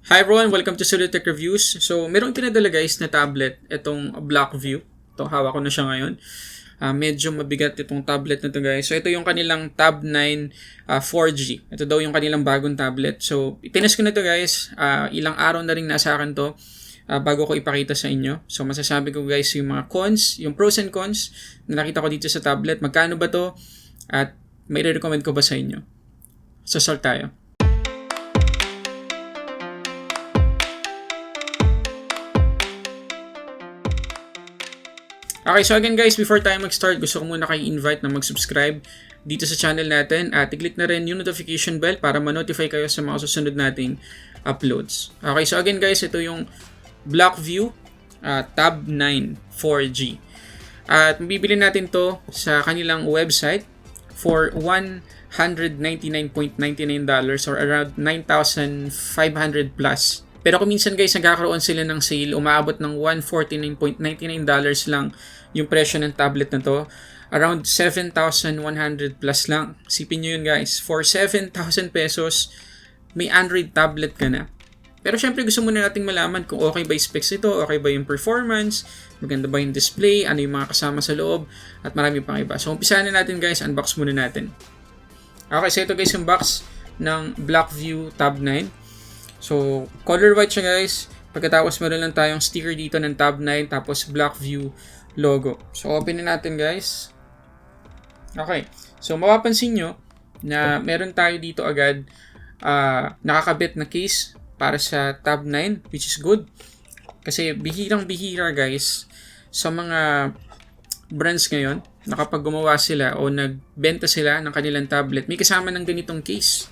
Hi everyone! Welcome to Sulit Tech Reviews. So, meron pinadala guys na tablet, itong Blackview. Ito, hawak ko na siya ngayon. Medyo mabigat itong tablet na to guys. So, ito yung kanilang Tab 9 4G. Ito daw yung kanilang bagong tablet. So, itinas ko na to guys. Ilang araw na rin nasa akin to bago ko ipakita sa inyo. So, masasabi ko guys yung mga cons, yung pros and cons na nakita ko dito sa tablet. Magkano ba to? At may re-recommend ko ba sa inyo? So, start tayo. Okay, so again guys, before tayo mag-start, gusto ko muna kayo invite na mag-subscribe dito sa channel natin at i-click na rin yung notification bell para ma-notify kayo sa mga susunod nating uploads. Okay, so again guys, ito yung Blackview Tab 9 4G. At mabibili natin to sa kanilang website for $199.99 or around 9,500 plus. Pero kung minsan guys, nagkakaroon sila ng sale, umaabot ng $149.99 lang yung presyo ng tablet na to. Around 7,100 plus lang. Sipin nyo yun guys. For 7,000 pesos, may Android tablet ka na. Pero syempre gusto muna nating malaman kung okay ba yung specs ito, okay ba yung performance, maganda ba yung display, ano yung mga kasama sa loob, at marami pang iba. So umpisahan na natin guys, unbox muna natin. Okay, so ito guys yung box ng Blackview Tab 9. So, color white siya guys. Pagkatapos meron lang tayong sticker dito ng Tab 9 tapos Blackview logo. So, open na natin guys. Okay. So, mapapansin nyo na meron tayo dito agad nakakabit na case para sa Tab 9 which is good. Kasi bihirang-bihira guys sa mga brands ngayon na kapag gumawa sila o nagbenta sila ng kanilang tablet, may kasama ng ganitong case.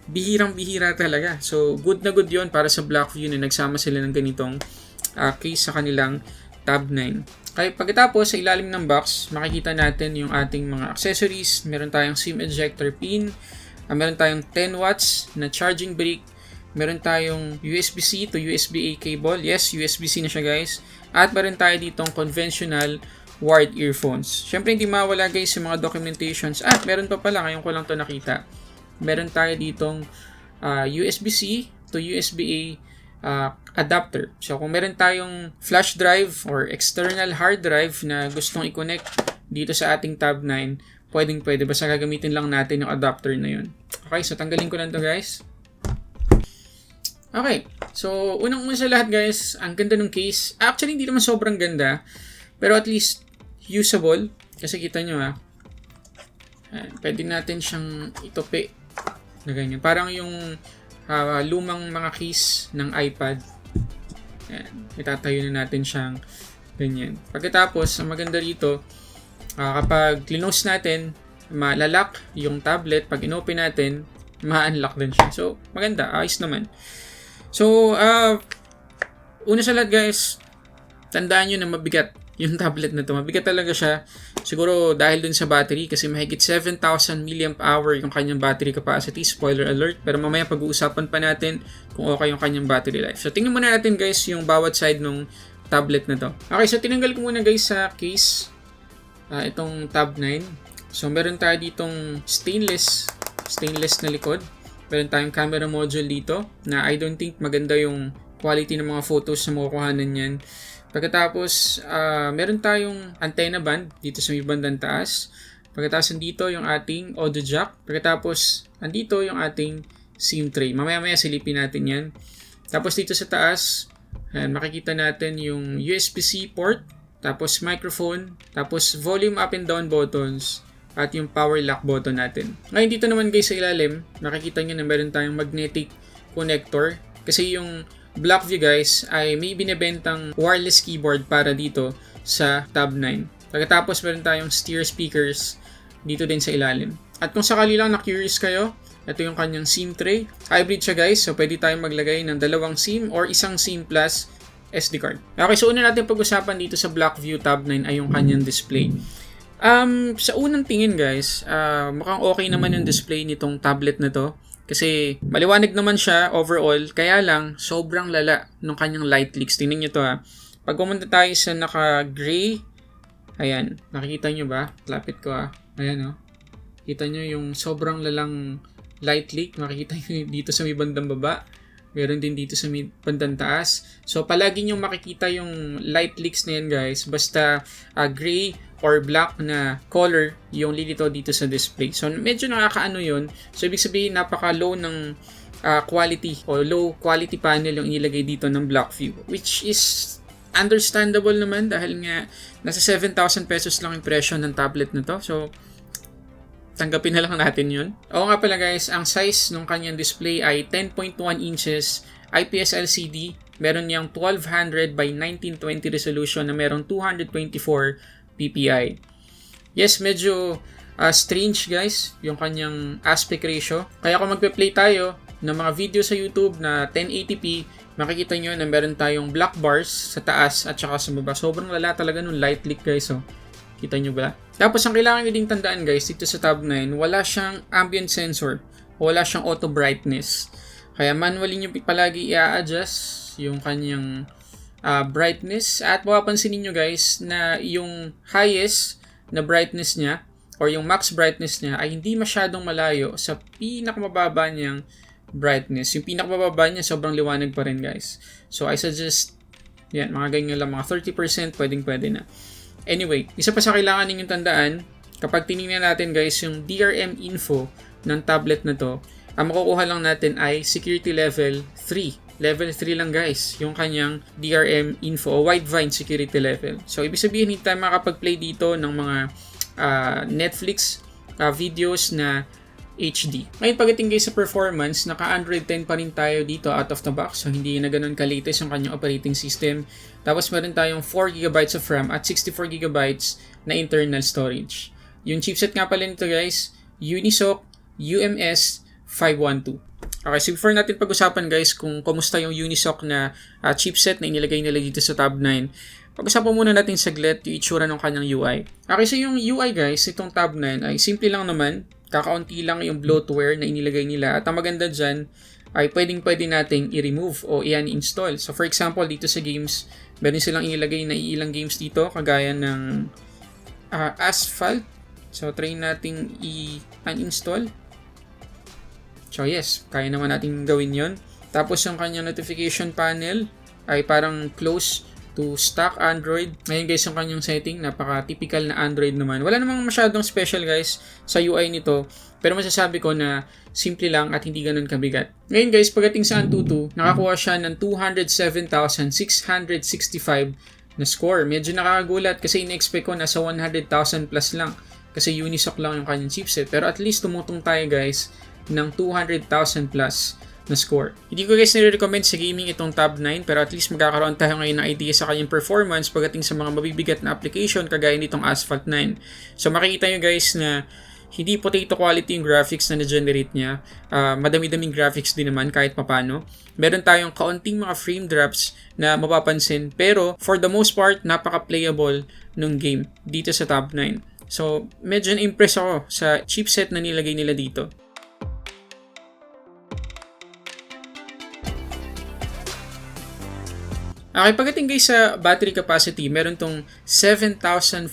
Bihirang-bihira talaga. So, good na good yon para sa Blackview na nagsama sila ng ganitong case sa kanilang Tab 9. Kaya pagkatapos, sa ilalim ng box, makikita natin yung ating mga accessories. Meron tayong SIM ejector pin. Meron tayong 10 watts na charging brick. Meron tayong USB-C to USB-A cable. Yes, USB-C na siya guys. At meron tayo ditong conventional wired earphones. Siyempre, hindi mawala guys yung mga documentations. Meron pa pala. Ngayon ko lang to nakita. Meron tayo ditong USB-C to USB-A adapter. So, kung meron tayong flash drive or external hard drive na gustong i-connect dito sa ating Tab 9, pwede. Basta gagamitin lang natin yung adapter na yun. Okay, so tanggalin ko lang to guys. Okay, so unang-una sa lahat guys, ang ganda ng case. Actually, hindi naman sobrang ganda, pero at least usable. Kasi kita nyo pwede natin siyang itupi na ganyan. Parang yung lumang mga case ng iPad. Ayan. Itatayo na natin siyang ganyan. Pagkatapos, ang maganda rito, kapag close natin, malalock yung tablet. Pag inopen natin, ma-unlock din siya. So, maganda. Ayos naman. So, una sa lahat guys, tandaan nyo na mabigat yung tablet na to. Mabigat talaga siya. Siguro dahil dun sa battery kasi mahigit 7,000 mAh yung kanyang battery capacity. Spoiler alert. Pero mamaya pag-uusapan pa natin kung okay yung kanyang battery life. So tingnan muna natin guys yung bawat side ng tablet na to. Okay, so tinanggal ko muna guys sa case itong Tab 9. So meron tayo ditong stainless na likod. Meron tayong camera module dito na I don't think maganda yung quality ng mga photos na makukuhanan yan. Pagkatapos, meron tayong antenna band dito sa may bandang taas. Pagkatapos, andito yung ating audio jack. Pagkatapos, andito yung ating SIM tray. Mamaya-maya silipin natin yan. Tapos dito sa taas, makikita natin yung USB-C port. Tapos microphone. Tapos volume up and down buttons. At yung power lock button natin. Ngayon dito naman guys sa ilalim, nakikita nyo na meron tayong magnetic connector. Kasi yung Blackview guys ay may binebentang wireless keyboard para dito sa Tab 9. Pagkatapos meron tayong steer speakers dito din sa ilalim. At kung sakali lang na-curious kayo, ito yung kanyang SIM tray. Hybrid siya guys, so pwede tayong maglagay ng dalawang SIM or isang SIM plus SD card. Okay, so una natin pag-usapan dito sa Blackview Tab 9 ay yung kanyang display. Sa unang tingin guys, mukhang okay naman yung display nitong tablet na to. Kasi maliwanag naman siya overall, kaya lang sobrang lala ng kanyang light leaks. Tingnan nyo to Pag pumunta tayo sa naka-gray, ayan, nakikita nyo ba? Lapit ko Ayan Kita nyo yung sobrang lalang light leak. Makikita nyo dito sa may bandang baba. Meron din dito sa bandang taas. So, palagi nyo makikita yung light leaks na yan guys. Basta gray or black na color yung lilito dito sa display. So, medyo nakakaano yun. So, ibig sabihin, napaka-low ng quality o low quality panel yung inilagay dito ng Blackview. Which is understandable naman dahil nga nasa 7,000 pesos lang yung presyo ng tablet na to. So, tanggapin na lang natin yun. Oo nga pala guys, ang size ng kanyang display ay 10.1 inches, IPS LCD, meron niyang 1200 by 1920 resolution na meron 224 ppi. Yes, medyo strange guys, yung kanyang aspect ratio. Kaya kung magpe-play tayo ng mga video sa YouTube na 1080p, makikita nyo na meron tayong black bars sa taas at saka sa baba. Sobrang lala talaga nung light leak guys. Oh. Kita nyo ba? Tapos ang kailangan nyo ding tandaan guys, dito sa tab 9, wala siyang ambient sensor. Wala siyang auto brightness. Kaya manually nyo palagi i-adjust yung kanyang brightness. At mapapansin niyo guys na yung highest na brightness niya or yung max brightness niya ay hindi masyadong malayo sa pinakamababa niyang brightness. Yung pinakamababa niya sobrang liwanag pa rin guys. So I suggest yan, mga ganyan lang, mga 30% pwede na. Anyway, isa pa sa kailangan ninyong tandaan, kapag tinignan natin guys yung DRM info ng tablet na to, ang makukuha lang natin ay security level 3. Level 3 lang guys, yung kanyang DRM info o Widevine security level. So, ibig sabihin, hindi tayo makapag-play dito ng mga Netflix videos na HD. Ngayon pagdating guys sa performance, naka Android 10 pa rin tayo dito out of the box. So hindi na ganun ka-latest yung kanyang operating system. Tapos meron tayong 4GB of RAM at 64GB na internal storage. Yung chipset nga pala nito guys, Unisoc UMS 512. Okay, so before natin pag-usapan guys kung kumusta yung Unisoc na chipset na inilagay nila dito sa tab 9, pag-usapan muna natin saglit yung itsura ng kanyang UI. Okay, so yung UI guys, itong tab 9 ay simple lang naman. Kakaunti lang yung bloatware na inilagay nila. At ang maganda dyan ay pwede nating i-remove o i-uninstall. So for example, dito sa games, meron silang inilagay na ilang games dito, kagaya ng Asphalt. So try nating i-uninstall. So yes, kaya naman natin gawin yon. Tapos yung kanyang notification panel ay parang close to stock Android. Ngayon guys, yung kanyang setting, napaka-typical na Android naman. Wala namang masyadong special guys sa UI nito. Pero masasabi ko na simple lang at hindi ganun kabigat. Ngayon guys, pagdating sa Antutu, nakakuha siya ng 207,665 na score. Medyo nakakagulat kasi in-expect ko nasa 100,000 plus lang. Kasi Unisoc lang yung kanyang chipset. Pero at least tumutong tayo guys ng 200,000 plus na score. Hindi ko guys nire-recommend sa gaming itong tab 9, pero at least magkakaroon tayo ngayon ng idea sa kanyang performance pagdating sa mga mabibigat na application kagaya nitong Asphalt 9. So makikita nyo guys na hindi potato quality yung graphics na na-generate niya. Madami-daming graphics din naman kahit papano. Meron tayong kaunting mga frame drops na mapapansin, pero for the most part, napaka-playable nung game dito sa tab 9. So medyo na-impress ako sa chipset na nilagay nila dito. Okay, pagdating guys sa battery capacity, meron tong 7,480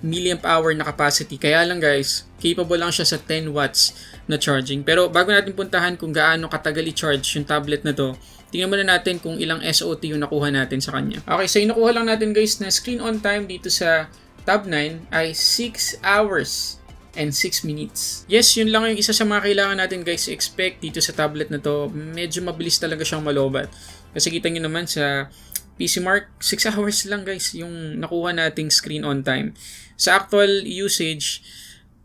mAh na capacity. Kaya lang guys, capable lang siya sa 10 watts na charging. Pero bago natin puntahan kung gaano katagal i-charge yung tablet na to, tingnan muna natin kung ilang SOT yung nakuha natin sa kanya. Okay, so yung nakuha lang natin guys na screen on time dito sa tab 9 ay 6 hours and 6 minutes. Yes, yun lang yung isa sa mga kailangan natin guys expect dito sa tablet na to. Medyo mabilis talaga siyang malobat. Kasi kita nyo naman sa PC Mark, 6 hours lang guys yung nakuha nating screen on time. Sa actual usage,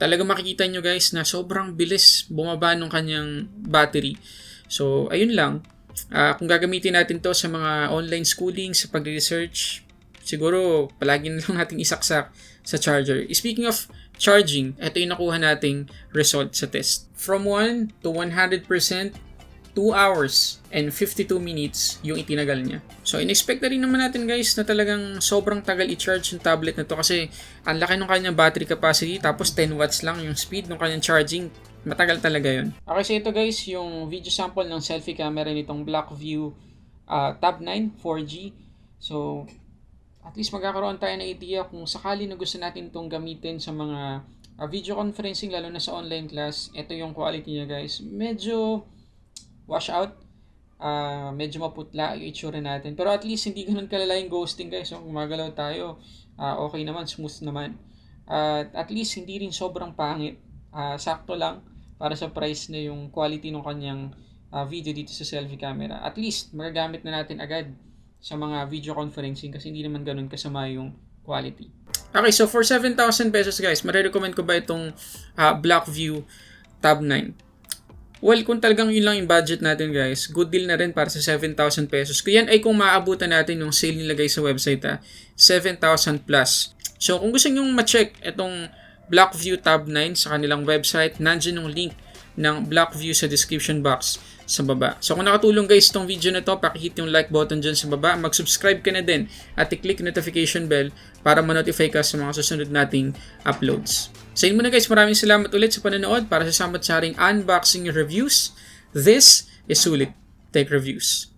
talaga makikita nyo guys na sobrang bilis bumaba ng kanyang battery. So, ayun lang. Kung gagamitin natin to sa mga online schooling, sa pag-research, siguro palagi na lang natin isaksak sa charger. Speaking of charging, ito yung nakuha nating result sa test. From 1 to 100%, 2 hours and 52 minutes yung itinagal niya. So, in-expect na rin naman natin guys na talagang sobrang tagal i-charge yung tablet na to kasi ang laki ng kanyang battery capacity tapos 10 watts lang yung speed ng kanyang charging. Matagal talaga yun. Okay, so ito guys yung video sample ng selfie camera nitong Blackview Tab 9 4G. So, at least magkakaroon tayo ng idea kung sakali na gusto natin itong gamitin sa mga video conferencing lalo na sa online class. Ito yung quality niya guys. Medyo wash out. Medyo maputla yung itsura natin. Pero at least hindi ganun kalala yung ghosting guys. So, gumagalaw tayo. Okay naman, smooth naman. At least hindi rin sobrang pangit. Sakto lang para sa price na yung quality ng kanyang video dito sa selfie camera. At least magagamit na natin agad sa mga video conferencing kasi hindi naman ganun kasama yung quality. Okay, so for 7,000 pesos guys, marirecommend ko ba itong Blackview Tab 9? Well, kung talagang yun lang yung budget natin guys, good deal na rin para sa 7,000 pesos. Kung yan ay kung maaabutan natin yung sale nilagay sa website 7,000 plus. So kung gusto nyo ma-check itong Blackview Tab 9 sa kanilang website, nandiyan yung link ng Blackview sa description box sa baba. So kung nakatulong guys itong video na to, pakihit yung like button dyan sa baba, mag-subscribe ka na din at i-click notification bell para ma-notify ka sa mga susunod nating uploads. So yun muna guys, maraming salamat ulit sa panonood para sa samot-saring unboxing reviews. This is Sulit Tech Reviews.